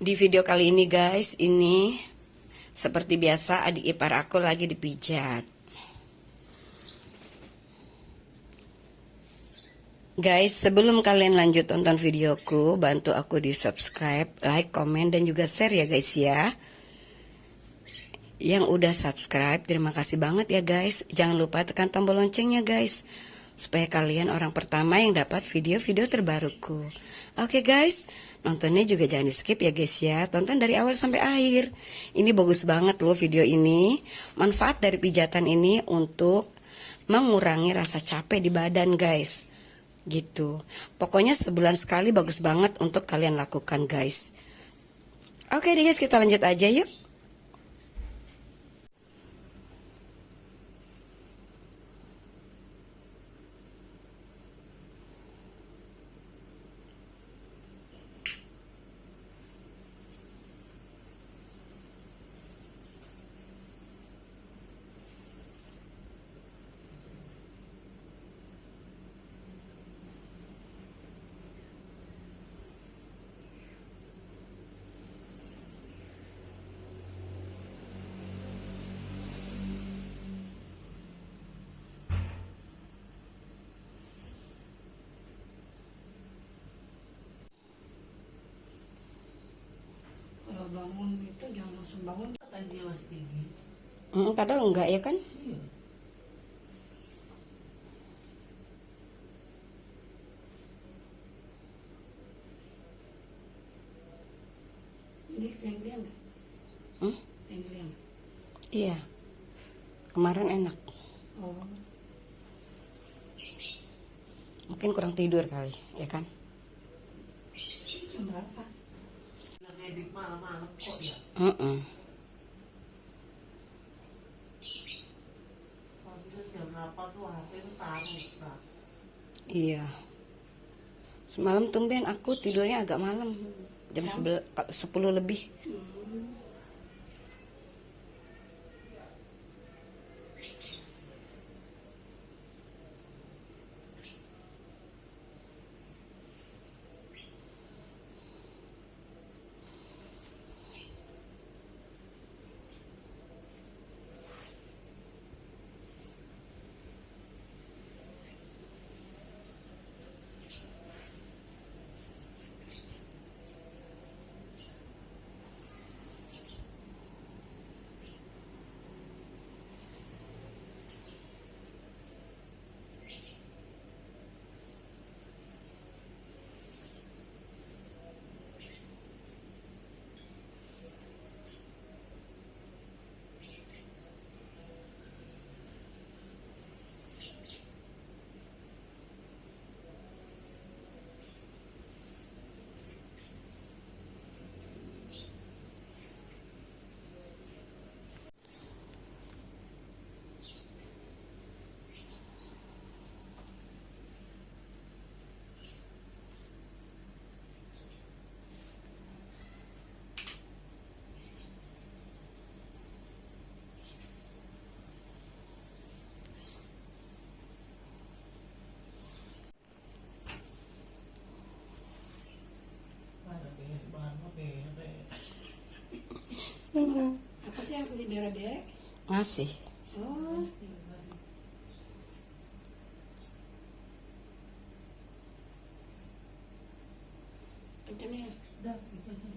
Di video kali ini guys, ini seperti biasa adik ipar aku lagi dipijat. Guys, sebelum kalian lanjut tonton videoku, bantu aku di subscribe, like, komen, dan juga share ya guys ya. Yang udah subscribe, terima kasih banget ya guys. Jangan lupa tekan tombol loncengnya guys, supaya kalian orang pertama yang dapat video-video terbaruku. Oke guys, nontonnya juga jangan di skip ya guys ya. Tonton dari awal sampai akhir. Ini bagus banget loh video ini. Manfaat dari pijatan ini untuk mengurangi rasa capek di badan guys. Gitu. Pokoknya sebulan sekali bagus banget untuk kalian lakukan guys. Oke deh guys, kita lanjut aja yuk. Bangun itu jangan langsung bangun kan dia masih tinggi. Padahal enggak ya kan? Iya. Ini kliang-kliang nggak? Kliang-kliang. Iya. Kemarin enak. Oh. Mungkin kurang tidur kali, ya kan? Jam berapa? Lagi edit malam-malam kok ya? Kalau bisa jam 8 tuh HP itu taruh. Iya. Semalam tumben aku tidurnya agak malam. Jam 10 lebih. Apa sih yang di daerah-daerah? Masih. Oh. Kencengnya. Udah, gitu aja.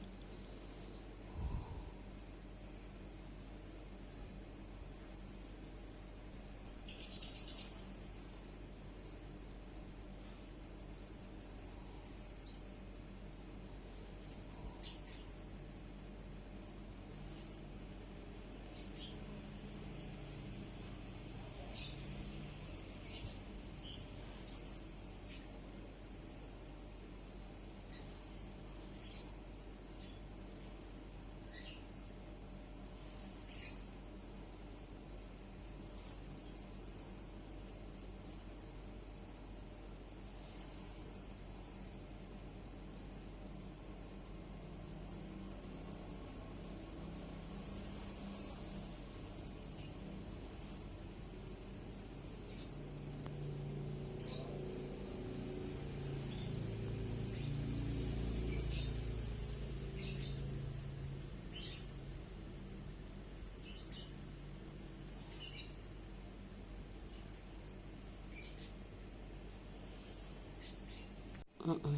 Mm-mm.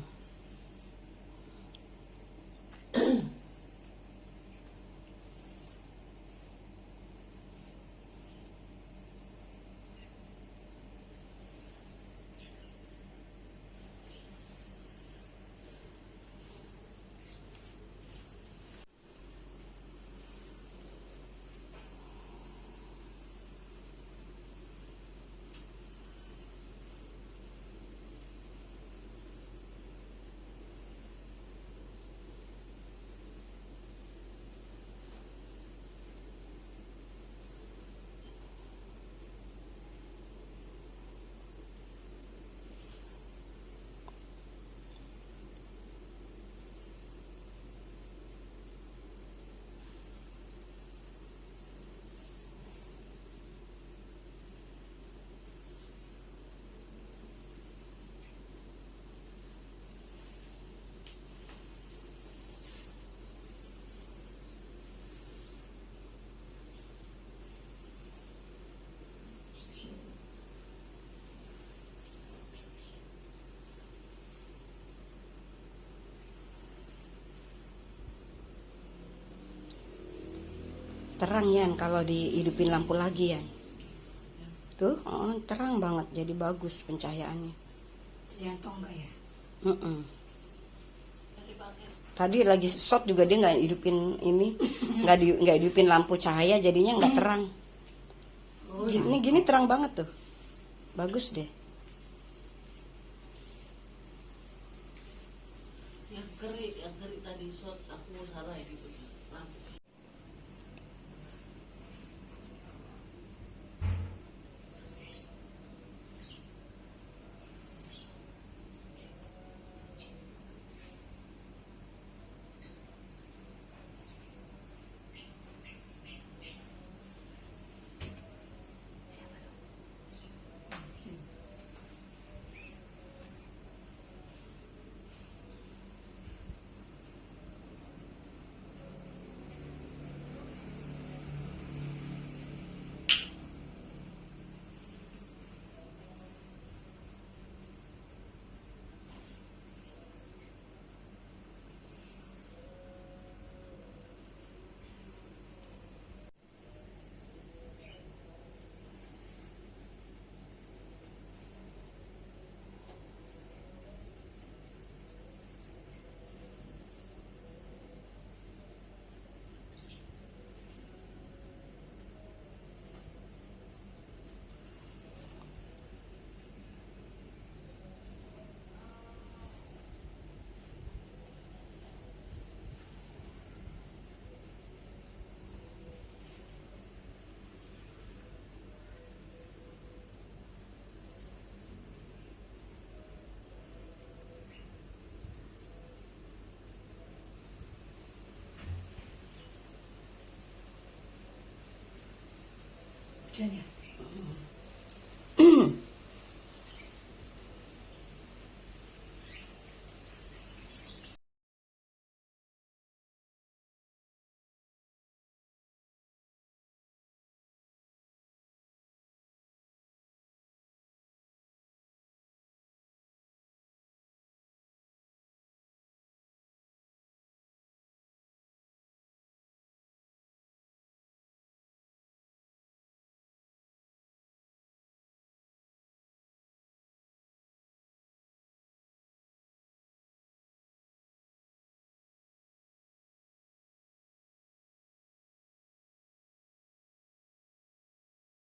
Terang Yan kalau dihidupin lampu lagi Yan. Tuh, terang banget, jadi bagus pencahayaannya. Ternyata enggak ya? Mm-mm. Tadi lagi shot juga dia nggak hidupin ini, nggak hidupin lampu cahaya, jadinya nggak terang. Gini terang banget tuh, bagus deh. Yang kering tadi shot aku salah gitu. Lampu. Hujan ya?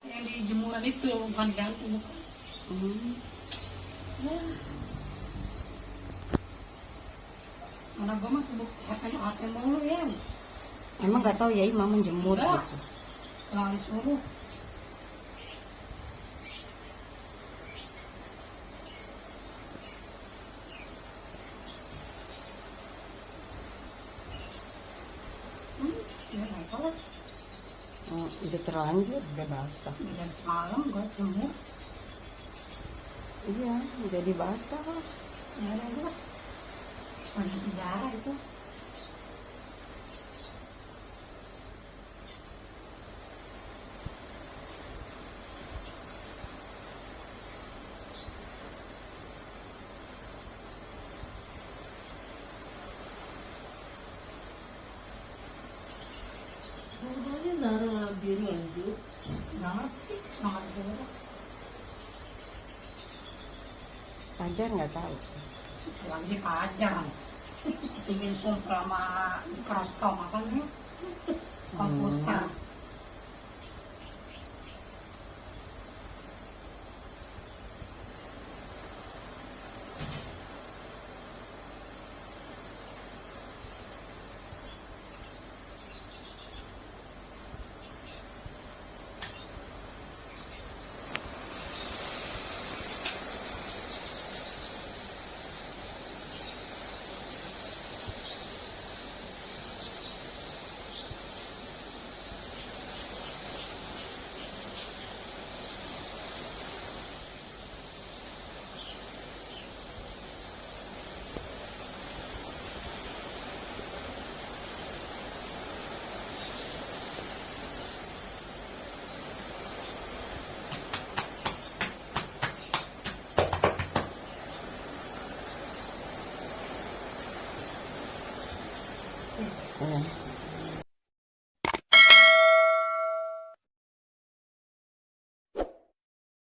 Yang di jemuran itu bukan gantung bukan. Ya. Mana gua mah sibuk HP mulu ya. Emang nggak tahu ya Mama menjemur Enggak. gitu. Lali suruh. Ya nggak salah. Udah terlanjur, udah basah. Dan semalam gua jemur. Iya, jadi basah. Ya ada gua. Ada sejarah itu. YouTube. Nggak ngerti. Nggak ngerti sebenarnya. Pajar nggak tahu. Lagi pajar. Tinggal sama Mikroskop apa nih? Komputer. Ya.